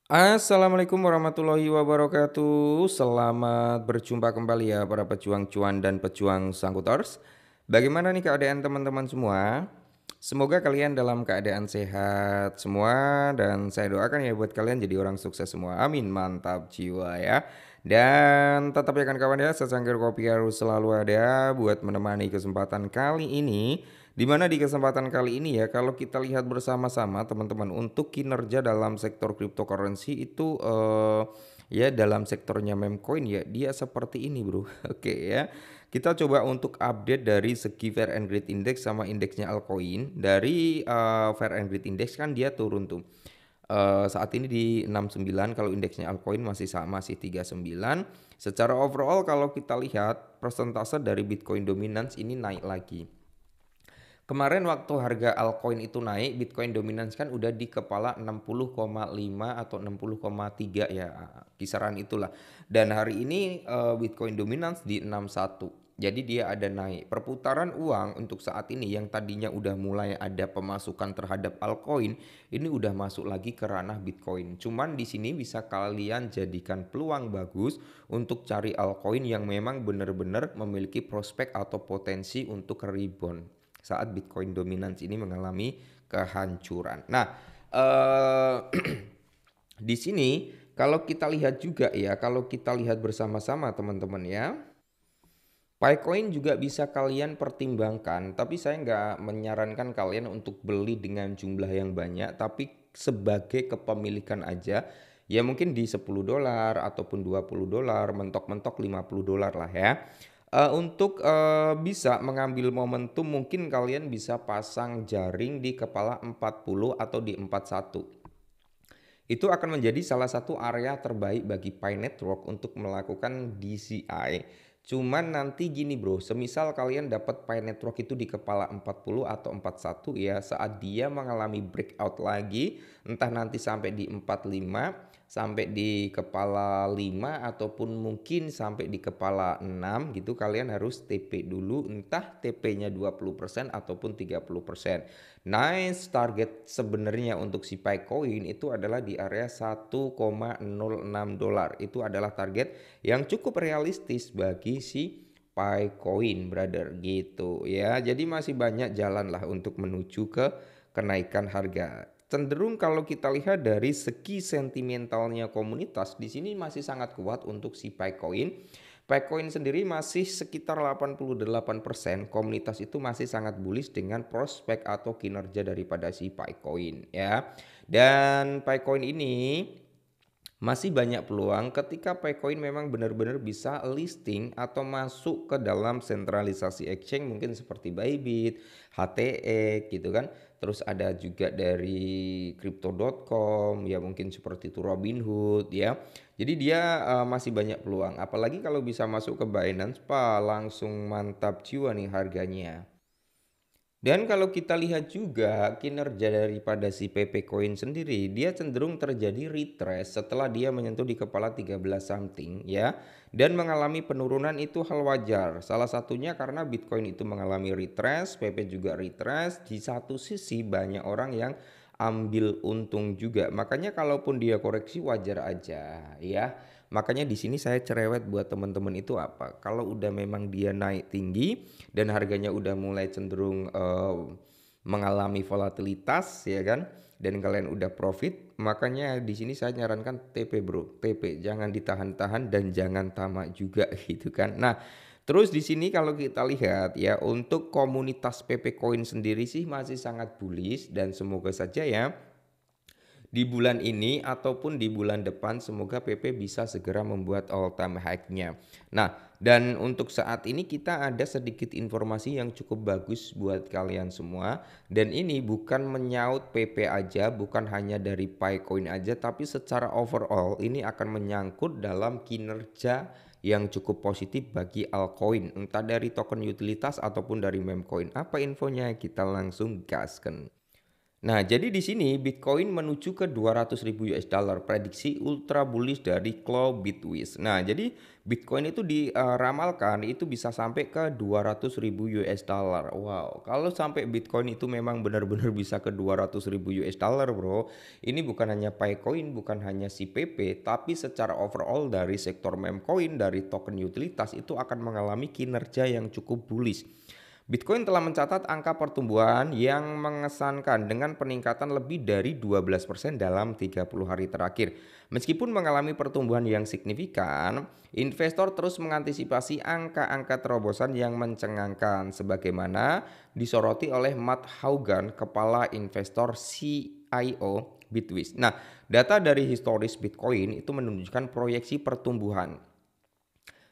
Assalamualaikum warahmatullahi wabarakatuh. Selamat berjumpa kembali ya para pejuang cuan dan pejuang sangkutors. Bagaimana nih keadaan teman-teman semua? Semoga kalian dalam keadaan sehat semua dan saya doakan ya buat kalian jadi orang sukses semua. Amin, mantap jiwa ya. Dan tetap ya kan kawan ya, secangkir kopi harus selalu ada buat menemani kesempatan kali ini. Di mana di kesempatan kali ini ya, kalau kita lihat bersama-sama teman-teman untuk kinerja dalam sektor cryptocurrency itu ya dalam sektornya meme coin ya dia seperti ini bro. Oke ya. Kita coba untuk update dari segi Fair and Greed Index sama indeksnya altcoin. Dari Fair and Greed Index kan dia turun tuh. Saat ini di 69, kalau indeksnya altcoin masih sama, masih 39. Secara overall kalau kita lihat persentase dari Bitcoin dominance ini naik lagi. Kemarin waktu harga altcoin itu naik, Bitcoin dominance kan udah di kepala 60,5 atau 60,3 ya, kisaran itulah. Dan hari ini Bitcoin dominance di 61. Jadi dia ada naik. Perputaran uang untuk saat ini yang tadinya udah mulai ada pemasukan terhadap altcoin, ini udah masuk lagi ke ranah Bitcoin. Cuman di sini bisa kalian jadikan peluang bagus untuk cari altcoin yang memang benar-benar memiliki prospek atau potensi untuk rebound saat Bitcoin dominance ini mengalami kehancuran. Nah, eh, di sini kalau kita lihat juga ya, kalau kita lihat bersama-sama teman-teman ya, Picoin juga bisa kalian pertimbangkan, tapi saya nggak menyarankan kalian untuk beli dengan jumlah yang banyak, tapi sebagai kepemilikan aja, ya mungkin di $10 ataupun $20, mentok-mentok $50 lah ya. Untuk bisa mengambil momentum mungkin kalian bisa pasang jaring di kepala 40 atau di 41. Itu akan menjadi salah satu area terbaik bagi Pi Network untuk melakukan DCI. Cuman nanti gini bro, semisal kalian dapat Pi Network itu di kepala 40 atau 41 ya, saat dia mengalami breakout lagi, entah nanti sampai di 45, sampai di kepala 5 ataupun mungkin sampai di kepala 6 gitu, kalian harus TP dulu, entah TP-nya 20% ataupun 30%. Nice, target sebenarnya untuk si Picoin itu adalah di area $1,06. Itu adalah target yang cukup realistis bagi si Picoin, brother, gitu ya. Jadi masih banyak jalan lah untuk menuju ke kenaikan harga. Cenderung kalau kita lihat dari segi sentimentalnya komunitas di sini masih sangat kuat untuk si Picoin. Picoin sendiri masih sekitar 88%. Komunitas itu masih sangat bullish dengan prospek atau kinerja daripada si Picoin ya. Dan Picoin ini masih banyak peluang ketika Picoin memang benar-benar bisa listing atau masuk ke dalam sentralisasi exchange mungkin seperti Bybit, HTX gitu kan. Terus ada juga dari crypto.com ya mungkin seperti itu Robinhood ya. Jadi dia masih banyak peluang. Apalagi kalau bisa masuk ke Binance, langsung mantap jiwa nih harganya. Dan kalau kita lihat juga kinerja daripada si PP Coin sendiri, dia cenderung terjadi retrace setelah dia menyentuh di kepala 13 something ya. Dan mengalami penurunan itu hal wajar. Salah satunya karena Bitcoin itu mengalami retrace, PP juga retrace. Di satu sisi banyak orang yang ambil untung juga. Makanya kalaupun dia koreksi wajar aja ya. Makanya di sini saya cerewet buat teman-teman itu apa? Kalau udah memang dia naik tinggi dan harganya udah mulai cenderung mengalami volatilitas ya kan, dan kalian udah profit, makanya di sini saya nyarankan TP bro, TP jangan ditahan-tahan dan jangan tamak juga gitu kan. Nah, terus di sini kalau kita lihat ya untuk komunitas PP Coin sendiri sih masih sangat bullish dan semoga saja ya di bulan ini ataupun di bulan depan semoga PP bisa segera membuat all time high-nya. Nah, dan untuk saat ini kita ada sedikit informasi yang cukup bagus buat kalian semua, dan ini bukan menyaut PP aja, bukan hanya dari Picoin aja, tapi secara overall ini akan menyangkut dalam kinerja yang cukup positif bagi altcoin, entah dari token utilitas ataupun dari meme coin. Apa infonya? Kita langsung gaskan. Nah, jadi di sini Bitcoin menuju ke 200.000 US dollar, prediksi ultra bullish dari Claw Bitwis. Nah, jadi Bitcoin itu diramalkan itu bisa sampai ke 200.000 US dollar. Wow, kalau sampai Bitcoin itu memang benar-benar bisa ke 200.000 US dollar, bro. Ini bukan hanya Picoin, bukan hanya si PP, tapi secara overall dari sektor meme coin, dari token utilitas itu akan mengalami kinerja yang cukup bullish. Bitcoin telah mencatat angka pertumbuhan yang mengesankan dengan peningkatan lebih dari 12% dalam 30 hari terakhir. Meskipun mengalami pertumbuhan yang signifikan, investor terus mengantisipasi angka-angka terobosan yang mencengangkan sebagaimana disoroti oleh Matt Haugen, kepala investor CIO Bitwis. Nah, data dari historis Bitcoin itu menunjukkan proyeksi pertumbuhan.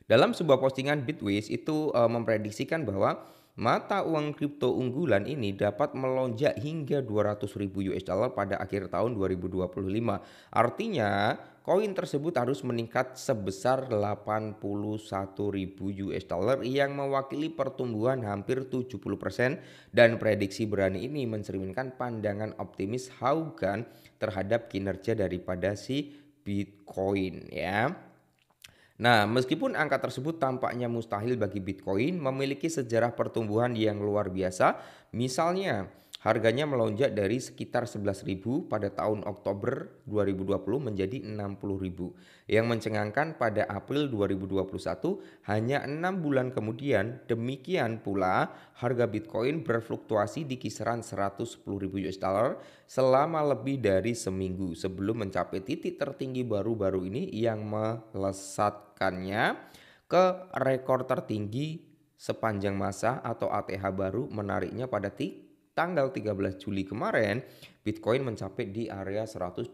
Dalam sebuah postingan Bitwis itu memprediksikan bahwa mata uang kripto unggulan ini dapat melonjak hingga 200.000 US dollar pada akhir tahun 2025. Artinya, koin tersebut harus meningkat sebesar 81.000 US dollar yang mewakili pertumbuhan hampir 70%, dan prediksi berani ini mencerminkan pandangan optimis Haugen terhadap kinerja daripada si Bitcoin ya. Nah, meskipun angka tersebut tampaknya mustahil bagi Bitcoin, memiliki sejarah pertumbuhan yang luar biasa. Misalnya, harganya melonjak dari sekitar 11.000 pada tahun Oktober 2020 menjadi 60.000. Yang mencengangkan pada April 2021, hanya 6 bulan kemudian, demikian pula harga Bitcoin berfluktuasi di kisaran 110.000 US dollar selama lebih dari seminggu sebelum mencapai titik tertinggi baru-baru ini yang melesatkannya ke rekor tertinggi sepanjang masa atau ATH baru. Menariknya pada tanggal 13 Juli kemarin Bitcoin mencapai di area 123.000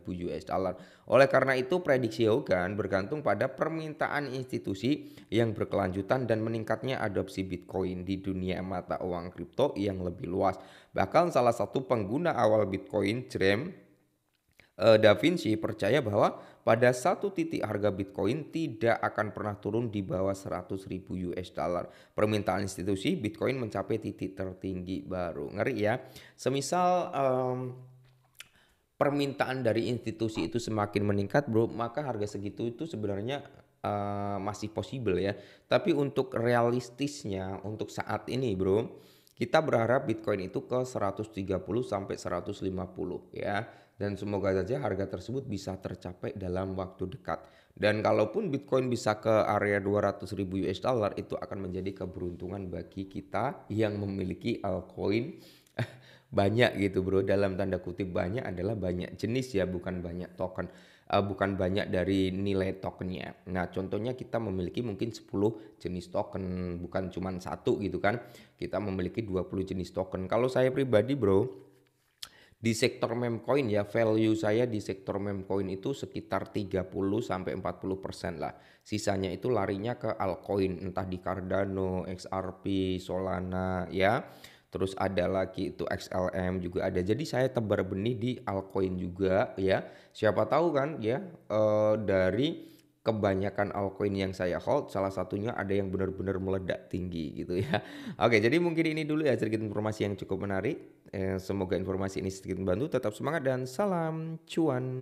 US dollar. Oleh karena itu prediksi Hogan bergantung pada permintaan institusi yang berkelanjutan dan meningkatnya adopsi Bitcoin di dunia mata uang kripto yang lebih luas. Bahkan salah satu pengguna awal Bitcoin, Jerem Da Vinci, percaya bahwa pada satu titik harga Bitcoin tidak akan pernah turun di bawah 100.000 US dollar. Permintaan institusi Bitcoin mencapai titik tertinggi baru. Ngeri ya. Semisal permintaan dari institusi itu semakin meningkat, bro, maka harga segitu itu sebenarnya masih possible ya. Tapi untuk realistisnya untuk saat ini, bro, kita berharap Bitcoin itu ke 130 sampai 150 ya. Dan semoga saja harga tersebut bisa tercapai dalam waktu dekat. Dan kalaupun Bitcoin bisa ke area 200.000 US dollar, itu akan menjadi keberuntungan bagi kita yang memiliki altcoin banyak gitu, bro. Dalam tanda kutip banyak adalah banyak jenis ya, bukan banyak token, bukan banyak dari nilai tokennya. Nah, contohnya kita memiliki mungkin 10 jenis token, bukan cuma satu gitu kan. Kita memiliki 20 jenis token. Kalau saya pribadi, bro, di sektor meme coin ya, value saya di sektor meme coin itu sekitar 30 sampai 40% lah. Sisanya itu larinya ke altcoin, entah di Cardano, XRP, Solana ya. Terus ada lagi itu XLM juga ada. Jadi saya tebar benih di altcoin juga ya. Siapa tahu kan ya, dari kebanyakan altcoin yang saya hold, salah satunya ada yang benar-benar meledak tinggi gitu ya. Oke, jadi mungkin ini dulu ya sedikit informasi yang cukup menarik. Semoga informasi ini sedikit membantu. Tetap semangat dan salam cuan.